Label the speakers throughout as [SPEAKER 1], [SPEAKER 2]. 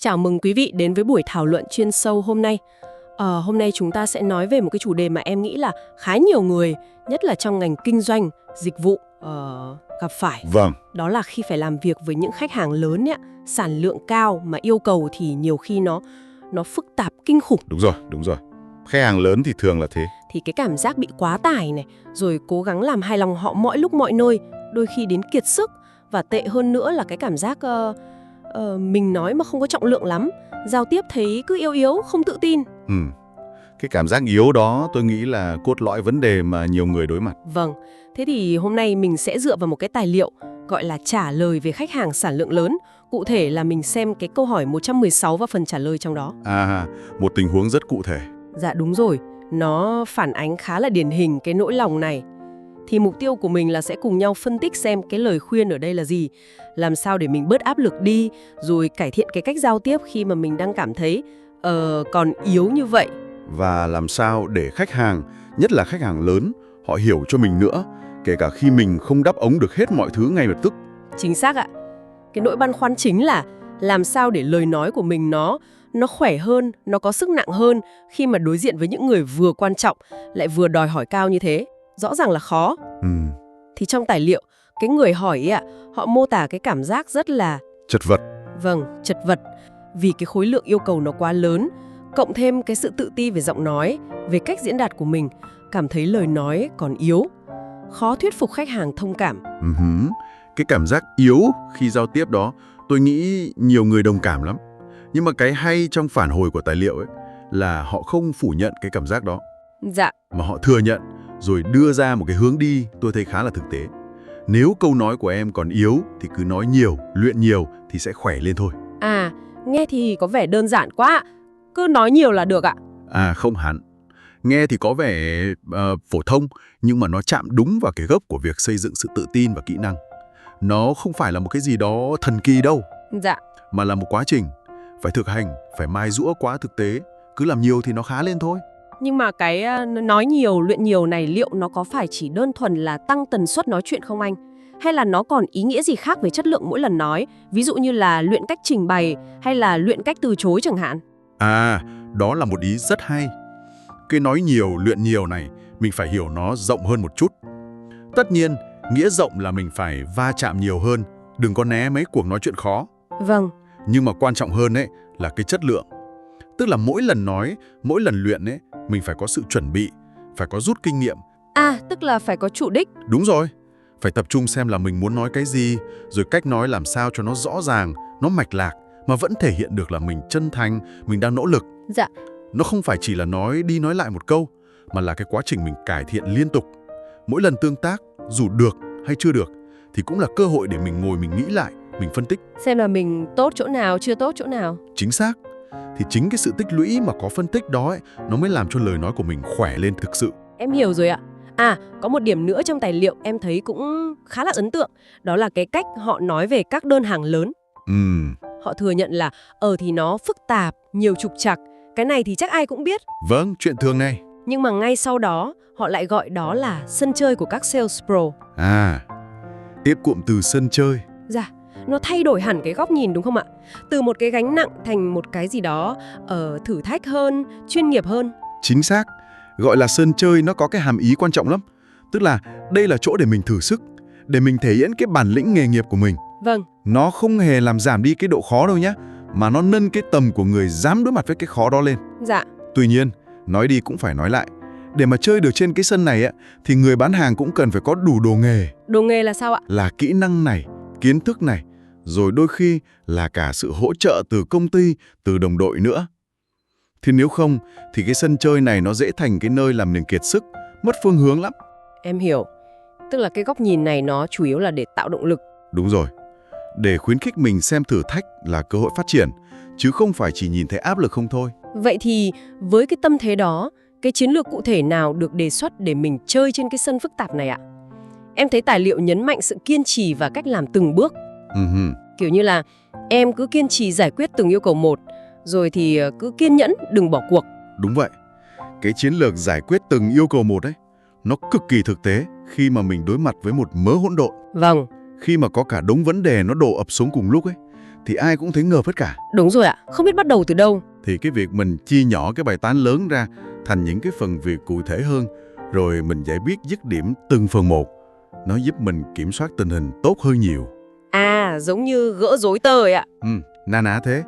[SPEAKER 1] Chào mừng quý vị đến với buổi thảo luận chuyên sâu hôm nay. Hôm nay chúng ta sẽ nói về một cái chủ đề mà em nghĩ là khá nhiều người, nhất là trong ngành kinh doanh, dịch vụ, gặp phải.
[SPEAKER 2] Vâng,
[SPEAKER 1] Đó là khi phải làm việc với những khách hàng lớn ấy, sản lượng cao mà yêu cầu thì nhiều khi nó phức tạp kinh khủng.
[SPEAKER 2] đúng rồi. Khách hàng lớn thì thường là thế.
[SPEAKER 1] Thì cái cảm giác bị quá tải này, rồi cố gắng làm hài lòng họ mọi lúc mọi nơi, đôi khi đến kiệt sức. Và tệ hơn nữa là cái cảm giác mình nói mà không có trọng lượng lắm, giao tiếp thấy cứ yếu yếu, không tự tin.
[SPEAKER 2] Cái cảm giác yếu đó tôi nghĩ là cốt lõi vấn đề mà nhiều người đối mặt.
[SPEAKER 1] Vâng, thế thì hôm nay mình sẽ dựa vào một cái tài liệu gọi là trả lời về khách hàng sản lượng lớn. Cụ thể là mình xem cái câu hỏi 116 và phần trả lời trong đó.
[SPEAKER 2] Một tình huống rất cụ thể.
[SPEAKER 1] Dạ đúng rồi, nó phản ánh khá là điển hình cái nỗi lòng này. Thì mục tiêu của mình là sẽ cùng nhau phân tích xem cái lời khuyên ở đây là gì, làm sao để mình bớt áp lực đi, rồi cải thiện cái cách giao tiếp khi mà mình đang cảm thấy còn yếu như vậy.
[SPEAKER 2] Và làm sao để khách hàng, nhất là khách hàng lớn, họ hiểu cho mình nữa, kể cả khi mình không đáp ứng được hết mọi thứ ngay lập tức.
[SPEAKER 1] Chính xác ạ. Cái nỗi băn khoăn chính là làm sao để lời nói của mình nó khỏe hơn, nó có sức nặng hơn khi mà đối diện với những người vừa quan trọng lại vừa đòi hỏi cao như thế. Rõ ràng là khó. Thì trong tài liệu, cái người hỏi ấy họ mô tả cái cảm giác rất là
[SPEAKER 2] Chật vật.
[SPEAKER 1] Vâng, chật vật. Vì cái khối lượng yêu cầu nó quá lớn, cộng thêm cái sự tự ti về giọng nói, về cách diễn đạt của mình, cảm thấy lời nói còn yếu, khó thuyết phục khách hàng thông cảm.
[SPEAKER 2] Cái cảm giác yếu khi giao tiếp đó, tôi nghĩ nhiều người đồng cảm lắm. Nhưng mà cái hay trong phản hồi của tài liệu ấy là họ không phủ nhận cái cảm giác đó.
[SPEAKER 1] Dạ.
[SPEAKER 2] Mà họ thừa nhận rồi đưa ra một cái hướng đi tôi thấy khá là thực tế. Nếu câu nói của em còn yếu thì cứ nói nhiều, luyện nhiều thì sẽ khỏe lên thôi.
[SPEAKER 1] Nghe thì có vẻ đơn giản quá, cứ nói nhiều là được ạ.
[SPEAKER 2] Không hẳn. Nghe thì có vẻ phổ thông, nhưng mà nó chạm đúng vào cái gốc của việc xây dựng sự tự tin và kỹ năng. Nó không phải là một cái gì đó thần kỳ đâu.
[SPEAKER 1] Dạ.
[SPEAKER 2] Mà là một quá trình, phải thực hành, phải mài giũa quá thực tế. Cứ làm nhiều thì nó khá lên thôi.
[SPEAKER 1] Nhưng mà cái nói nhiều, luyện nhiều này liệu nó có phải chỉ đơn thuần là tăng tần suất nói chuyện không anh? Hay là nó còn ý nghĩa gì khác về chất lượng mỗi lần nói? Ví dụ như là luyện cách trình bày hay là luyện cách từ chối chẳng hạn?
[SPEAKER 2] Đó là một ý rất hay. Cái nói nhiều, luyện nhiều này, mình phải hiểu nó rộng hơn một chút. Tất nhiên, nghĩa rộng là mình phải va chạm nhiều hơn, đừng có né mấy cuộc nói chuyện khó.
[SPEAKER 1] Vâng.
[SPEAKER 2] Nhưng mà quan trọng hơn ấy là cái chất lượng. Tức là mỗi lần nói, mỗi lần luyện ấy, mình phải có sự chuẩn bị, phải có rút kinh nghiệm.
[SPEAKER 1] Tức là phải có chủ đích.
[SPEAKER 2] Đúng rồi, phải tập trung xem là mình muốn nói cái gì, rồi cách nói làm sao cho nó rõ ràng, nó mạch lạc, mà vẫn thể hiện được là mình chân thành, mình đang nỗ lực.
[SPEAKER 1] Dạ.
[SPEAKER 2] Nó không phải chỉ là nói đi nói lại một câu, mà là cái quá trình mình cải thiện liên tục. Mỗi lần tương tác, dù được hay chưa được, thì cũng là cơ hội để mình ngồi mình nghĩ lại, mình phân tích.
[SPEAKER 1] Xem là mình tốt chỗ nào, chưa tốt chỗ nào.
[SPEAKER 2] Chính xác. Thì chính cái sự tích lũy mà có phân tích đó ấy, nó mới làm cho lời nói của mình khỏe lên thực sự.
[SPEAKER 1] Em hiểu rồi ạ. Có một điểm nữa trong tài liệu em thấy cũng khá là ấn tượng. Đó là cái cách họ nói về các đơn hàng lớn. Họ thừa nhận là thì nó phức tạp, nhiều trục trặc. Cái này thì chắc ai cũng biết.
[SPEAKER 2] Vâng, chuyện thường này.
[SPEAKER 1] Nhưng mà ngay sau đó, họ lại gọi đó là sân chơi của các sales pro.
[SPEAKER 2] Tiếp cụm từ sân chơi.
[SPEAKER 1] Dạ, nó thay đổi hẳn cái góc nhìn đúng không ạ? Từ một cái gánh nặng thành một cái gì đó thử thách hơn, chuyên nghiệp hơn.
[SPEAKER 2] Chính xác. Gọi là sân chơi nó có cái hàm ý quan trọng lắm. Tức là đây là chỗ để mình thử sức, để mình thể hiện cái bản lĩnh nghề nghiệp của mình.
[SPEAKER 1] Vâng.
[SPEAKER 2] Nó không hề làm giảm đi cái độ khó đâu nhé, mà nó nâng cái tầm của người dám đối mặt với cái khó đó lên.
[SPEAKER 1] Dạ.
[SPEAKER 2] Tuy nhiên, nói đi cũng phải nói lại. Để mà chơi được trên cái sân này á, thì người bán hàng cũng cần phải có đủ đồ nghề.
[SPEAKER 1] Đồ nghề là sao ạ?
[SPEAKER 2] Là kỹ năng này, kiến thức này, rồi đôi khi là cả sự hỗ trợ từ công ty, từ đồng đội nữa. Thì nếu không, thì cái sân chơi này nó dễ thành cái nơi làm mình kiệt sức, mất phương hướng lắm.
[SPEAKER 1] Em hiểu. Tức là cái góc nhìn này nó chủ yếu là để tạo động lực.
[SPEAKER 2] Đúng rồi. Để khuyến khích mình xem thử thách là cơ hội phát triển, chứ không phải chỉ nhìn thấy áp lực không thôi.
[SPEAKER 1] Vậy thì với cái tâm thế đó, cái chiến lược cụ thể nào được đề xuất để mình chơi trên cái sân phức tạp này ạ? Em thấy tài liệu nhấn mạnh sự kiên trì và cách làm từng bước. Kiểu như là em cứ kiên trì giải quyết từng yêu cầu một, rồi thì cứ kiên nhẫn, đừng bỏ cuộc.
[SPEAKER 2] Đúng vậy. Cái chiến lược giải quyết từng yêu cầu một ấy, nó cực kỳ thực tế khi mà mình đối mặt với một mớ hỗn độn.
[SPEAKER 1] Vâng.
[SPEAKER 2] Khi mà có cả đống vấn đề nó đổ ập xuống cùng lúc ấy, thì ai cũng thấy ngợp hết cả.
[SPEAKER 1] Đúng rồi ạ, không biết bắt đầu từ đâu.
[SPEAKER 2] Thì cái việc mình chia nhỏ cái bài toán lớn ra thành những cái phần việc cụ thể hơn, rồi mình giải quyết dứt điểm từng phần một, nó giúp mình kiểm soát tình hình tốt hơn nhiều.
[SPEAKER 1] À, giống như gỡ rối tơ ấy ạ.
[SPEAKER 2] Na ná thế,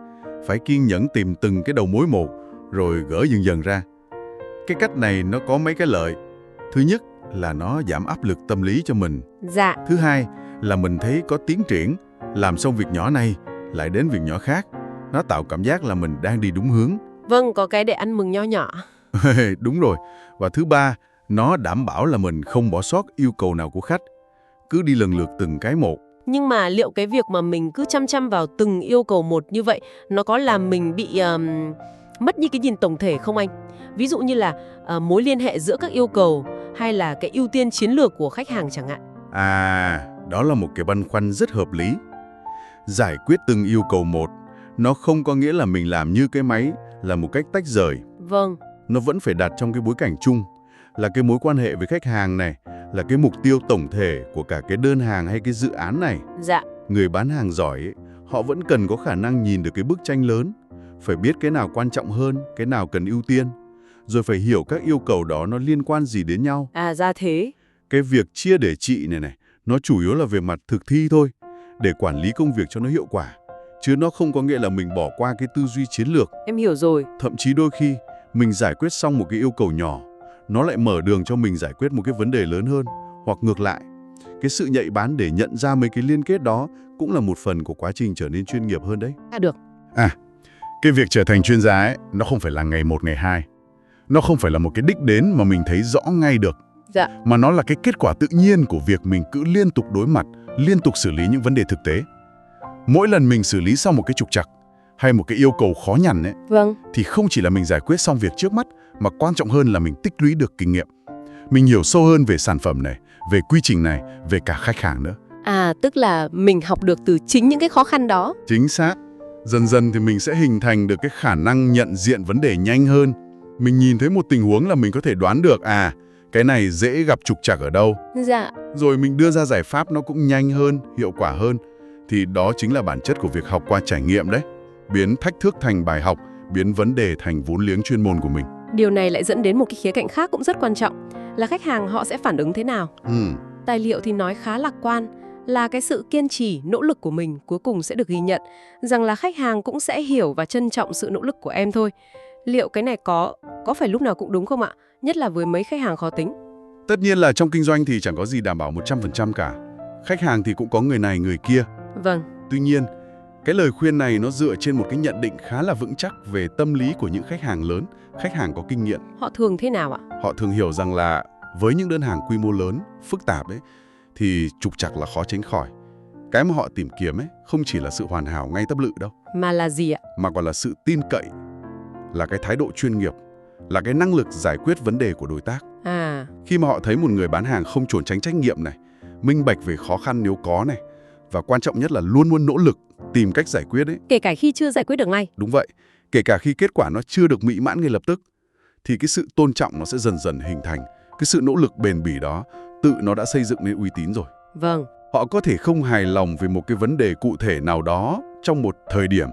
[SPEAKER 2] phải kiên nhẫn tìm từng cái đầu mối một, rồi gỡ dần dần ra. Cái cách này nó có mấy cái lợi. Thứ nhất là nó giảm áp lực tâm lý cho mình.
[SPEAKER 1] Dạ.
[SPEAKER 2] Thứ hai là mình thấy có tiến triển, làm xong việc nhỏ này, lại đến việc nhỏ khác. Nó tạo cảm giác là mình đang đi đúng hướng.
[SPEAKER 1] Vâng, có cái để ăn mừng nho nhỏ.
[SPEAKER 2] Đúng rồi. Và thứ ba, nó đảm bảo là mình không bỏ sót yêu cầu nào của khách. Cứ đi lần lượt từng cái một.
[SPEAKER 1] Nhưng mà liệu cái việc mà mình cứ chăm chăm vào từng yêu cầu một như vậy, nó có làm mình bị mất đi cái nhìn tổng thể không anh? Ví dụ như là mối liên hệ giữa các yêu cầu hay là cái ưu tiên chiến lược của khách hàng chẳng hạn.
[SPEAKER 2] À, đó là một cái băn khoăn rất hợp lý. Giải quyết từng yêu cầu một, nó không có nghĩa là mình làm như cái máy, là một cách tách rời.
[SPEAKER 1] Vâng.
[SPEAKER 2] Nó vẫn phải đặt trong cái bối cảnh chung, là cái mối quan hệ với khách hàng này, là cái mục tiêu tổng thể của cả cái đơn hàng hay cái dự án này.
[SPEAKER 1] Dạ.
[SPEAKER 2] Người bán hàng giỏi ấy, họ vẫn cần có khả năng nhìn được cái bức tranh lớn, phải biết cái nào quan trọng hơn, cái nào cần ưu tiên, rồi phải hiểu các yêu cầu đó nó liên quan gì đến nhau.
[SPEAKER 1] À ra thế.
[SPEAKER 2] Cái việc chia để trị này, nó chủ yếu là về mặt thực thi thôi, để quản lý công việc cho nó hiệu quả. Chứ nó không có nghĩa là mình bỏ qua cái tư duy chiến lược.
[SPEAKER 1] Em hiểu rồi.
[SPEAKER 2] Thậm chí đôi khi, mình giải quyết xong một cái yêu cầu nhỏ, nó lại mở đường cho mình giải quyết một cái vấn đề lớn hơn. Hoặc ngược lại, cái sự nhạy bén để nhận ra mấy cái liên kết đó cũng là một phần của quá trình trở nên chuyên nghiệp hơn đấy.
[SPEAKER 1] Được.
[SPEAKER 2] Cái việc trở thành chuyên gia ấy, nó không phải là ngày một, ngày hai. Nó không phải là một cái đích đến mà mình thấy rõ ngay được.
[SPEAKER 1] Dạ.
[SPEAKER 2] Mà nó là cái kết quả tự nhiên của việc mình cứ liên tục đối mặt, liên tục xử lý những vấn đề thực tế. Mỗi lần mình xử lý xong một cái trục trặc hay một cái yêu cầu khó nhằn ấy,
[SPEAKER 1] Vâng.
[SPEAKER 2] thì không chỉ là mình giải quyết xong việc trước mắt, mà quan trọng hơn là mình tích lũy được kinh nghiệm. Mình hiểu sâu hơn về sản phẩm này, về quy trình này, về cả khách hàng nữa.
[SPEAKER 1] À, tức là mình học được từ chính những cái khó khăn đó.
[SPEAKER 2] Chính xác. Dần dần thì mình sẽ hình thành được cái khả năng nhận diện vấn đề nhanh hơn. Mình nhìn thấy một tình huống là mình có thể đoán được, cái này dễ gặp trục trặc ở đâu.
[SPEAKER 1] Dạ.
[SPEAKER 2] Rồi mình đưa ra giải pháp nó cũng nhanh hơn, hiệu quả hơn. Thì đó chính là bản chất của việc học qua trải nghiệm đấy. Biến thách thức thành bài học, biến vấn đề thành vốn liếng chuyên môn của mình.
[SPEAKER 1] Điều này lại dẫn đến một cái khía cạnh khác cũng rất quan trọng, là khách hàng họ sẽ phản ứng thế nào. Tài liệu thì nói khá lạc quan, là cái sự kiên trì, nỗ lực của mình cuối cùng sẽ được ghi nhận, rằng là khách hàng cũng sẽ hiểu và trân trọng sự nỗ lực của em thôi. Liệu cái này có phải lúc nào cũng đúng không ạ? Nhất là với mấy khách hàng khó tính.
[SPEAKER 2] Tất nhiên là trong kinh doanh thì chẳng có gì đảm bảo 100% cả. Khách hàng thì cũng có người này người kia.
[SPEAKER 1] Vâng.
[SPEAKER 2] Tuy nhiên, cái lời khuyên này nó dựa trên một cái nhận định khá là vững chắc về tâm lý của những khách hàng lớn, khách hàng có kinh nghiệm.
[SPEAKER 1] Họ thường thế nào ạ?
[SPEAKER 2] Họ thường hiểu rằng là với những đơn hàng quy mô lớn, phức tạp ấy, thì trục trặc là khó tránh khỏi. Cái mà họ tìm kiếm ấy không chỉ là sự hoàn hảo ngay tắp lự đâu.
[SPEAKER 1] Mà là gì ạ?
[SPEAKER 2] Mà còn là sự tin cậy, là cái thái độ chuyên nghiệp, là cái năng lực giải quyết vấn đề của đối tác. Khi mà họ thấy một người bán hàng không trốn tránh trách nhiệm này, minh bạch về khó khăn nếu có này, và quan trọng nhất là luôn luôn nỗ lực tìm cách giải quyết ấy.
[SPEAKER 1] Kể cả khi chưa giải quyết được ngay.
[SPEAKER 2] Đúng vậy, kể cả khi kết quả nó chưa được mỹ mãn ngay lập tức, thì cái sự tôn trọng nó sẽ dần dần hình thành. Cái sự nỗ lực bền bỉ đó, tự nó đã xây dựng nên uy tín rồi.
[SPEAKER 1] Vâng.
[SPEAKER 2] Họ có thể không hài lòng về một cái vấn đề cụ thể nào đó trong một thời điểm,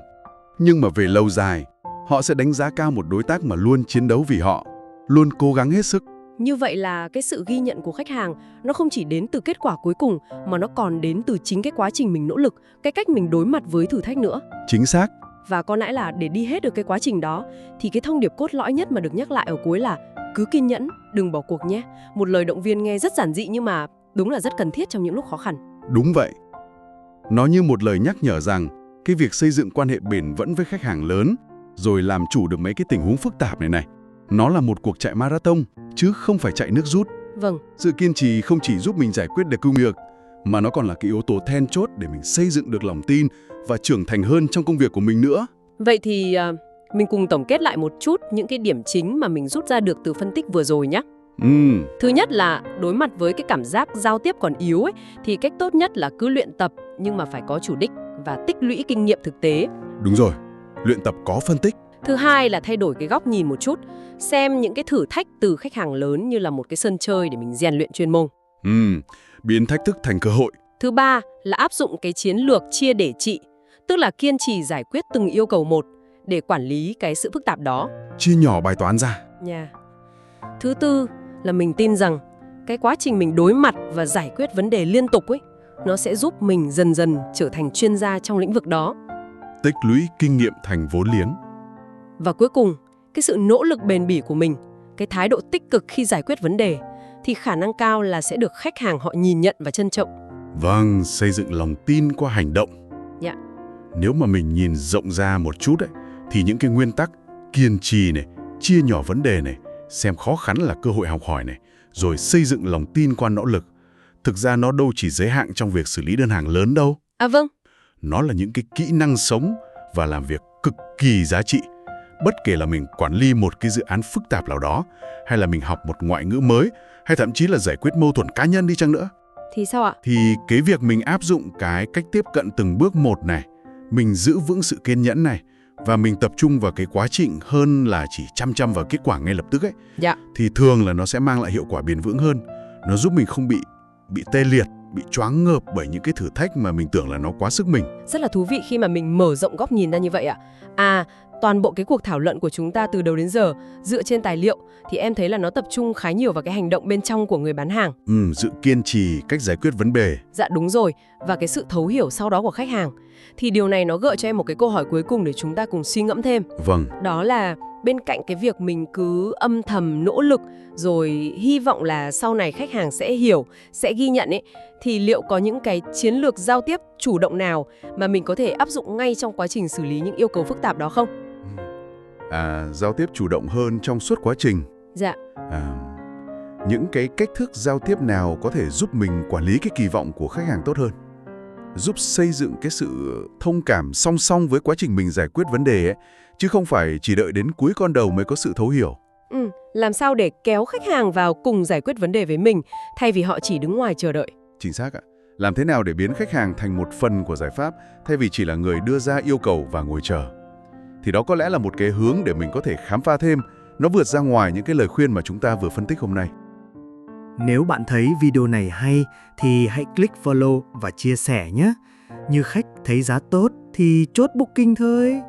[SPEAKER 2] nhưng mà về lâu dài, họ sẽ đánh giá cao một đối tác mà luôn chiến đấu vì họ, luôn cố gắng hết sức.
[SPEAKER 1] Như vậy là cái sự ghi nhận của khách hàng nó không chỉ đến từ kết quả cuối cùng, mà nó còn đến từ chính cái quá trình mình nỗ lực, cái cách mình đối mặt với thử thách nữa.
[SPEAKER 2] Chính xác.
[SPEAKER 1] Và có lẽ là để đi hết được cái quá trình đó, thì cái thông điệp cốt lõi nhất mà được nhắc lại ở cuối là cứ kiên nhẫn, đừng bỏ cuộc nhé. Một lời động viên nghe rất giản dị nhưng mà đúng là rất cần thiết trong những lúc khó khăn.
[SPEAKER 2] Đúng vậy. Nó như một lời nhắc nhở rằng cái việc xây dựng quan hệ bền vững với khách hàng lớn, rồi làm chủ được mấy cái tình huống phức tạp này, nó là một cuộc chạy marathon, chứ không phải chạy nước rút.
[SPEAKER 1] Vâng.
[SPEAKER 2] Sự kiên trì không chỉ giúp mình giải quyết được công việc, mà nó còn là cái yếu tố then chốt để mình xây dựng được lòng tin và trưởng thành hơn trong công việc của mình nữa.
[SPEAKER 1] Vậy thì mình cùng tổng kết lại một chút những cái điểm chính mà mình rút ra được từ phân tích vừa rồi nhé. Thứ nhất là đối mặt với cái cảm giác giao tiếp còn yếu ấy, thì cách tốt nhất là cứ luyện tập nhưng mà phải có chủ đích và tích lũy kinh nghiệm thực tế.
[SPEAKER 2] Đúng rồi, luyện tập có phân tích.
[SPEAKER 1] Thứ hai là thay đổi cái góc nhìn một chút, xem những cái thử thách từ khách hàng lớn như là một cái sân chơi để mình rèn luyện chuyên môn.
[SPEAKER 2] Biến thách thức thành cơ hội.
[SPEAKER 1] Thứ ba là áp dụng cái chiến lược chia để trị, tức là kiên trì giải quyết từng yêu cầu một để quản lý cái sự phức tạp đó.
[SPEAKER 2] Chia nhỏ bài toán ra.
[SPEAKER 1] Thứ tư là mình tin rằng cái quá trình mình đối mặt và giải quyết vấn đề liên tục ấy, nó sẽ giúp mình dần dần trở thành chuyên gia trong lĩnh vực đó.
[SPEAKER 2] Tích lũy kinh nghiệm thành vốn liếng.
[SPEAKER 1] Và cuối cùng, cái sự nỗ lực bền bỉ của mình, cái thái độ tích cực khi giải quyết vấn đề, thì khả năng cao là sẽ được khách hàng họ nhìn nhận và trân trọng.
[SPEAKER 2] Vâng, xây dựng lòng tin qua hành động. Nếu mà mình nhìn rộng ra một chút ấy, thì những cái nguyên tắc kiên trì này, chia nhỏ vấn đề này, xem khó khăn là cơ hội học hỏi này, rồi xây dựng lòng tin qua nỗ lực, thực ra nó đâu chỉ giới hạn trong việc xử lý đơn hàng lớn đâu.
[SPEAKER 1] Vâng.
[SPEAKER 2] Nó là những cái kỹ năng sống và làm việc cực kỳ giá trị. Bất kể là mình quản lý một cái dự án phức tạp nào đó, hay là mình học một ngoại ngữ mới, hay thậm chí là giải quyết mâu thuẫn cá nhân đi chăng nữa.
[SPEAKER 1] Thì sao ạ?
[SPEAKER 2] Thì cái việc mình áp dụng cái cách tiếp cận từng bước một này, mình giữ vững sự kiên nhẫn này, và mình tập trung vào cái quá trình hơn là chỉ chăm vào kết quả ngay lập tức ấy, thì thường là nó sẽ mang lại hiệu quả bền vững hơn. Nó giúp mình không bị tê liệt, bị choáng ngợp bởi những cái thử thách mà mình tưởng là nó quá sức mình.
[SPEAKER 1] Rất là thú vị khi mà mình mở rộng góc nhìn ra như vậy ạ. Toàn bộ cái cuộc thảo luận của chúng ta từ đầu đến giờ dựa trên tài liệu thì em thấy là nó tập trung khá nhiều vào cái hành động bên trong của người bán hàng.
[SPEAKER 2] Sự kiên trì, cách giải quyết vấn đề.
[SPEAKER 1] Dạ đúng rồi, và cái sự thấu hiểu sau đó của khách hàng. Thì điều này nó gợi cho em một cái câu hỏi cuối cùng để chúng ta cùng suy ngẫm thêm.
[SPEAKER 2] Vâng.
[SPEAKER 1] Đó là bên cạnh cái việc mình cứ âm thầm nỗ lực rồi hy vọng là sau này khách hàng sẽ hiểu, sẽ ghi nhận ấy, thì liệu có những cái chiến lược giao tiếp chủ động nào mà mình có thể áp dụng ngay trong quá trình xử lý những yêu cầu phức tạp đó không?
[SPEAKER 2] Giao tiếp chủ động hơn trong suốt quá trình.
[SPEAKER 1] Dạ.
[SPEAKER 2] Những cái cách thức giao tiếp nào có thể giúp mình quản lý cái kỳ vọng của khách hàng tốt hơn, giúp xây dựng cái sự thông cảm song song với quá trình mình giải quyết vấn đề ấy, chứ không phải chỉ đợi đến cuối con đầu mới có sự thấu hiểu.
[SPEAKER 1] Làm sao để kéo khách hàng vào cùng giải quyết vấn đề với mình, thay vì họ chỉ đứng ngoài chờ đợi.
[SPEAKER 2] Chính xác ạ. Làm thế nào để biến khách hàng thành một phần của giải pháp, thay vì chỉ là người đưa ra yêu cầu và ngồi chờ. Thì đó có lẽ là một cái hướng để mình có thể khám phá thêm, nó vượt ra ngoài những cái lời khuyên mà chúng ta vừa phân tích hôm nay.
[SPEAKER 3] Nếu bạn thấy video này hay thì hãy click follow và chia sẻ nhé. Như khách thấy giá tốt thì chốt booking thôi.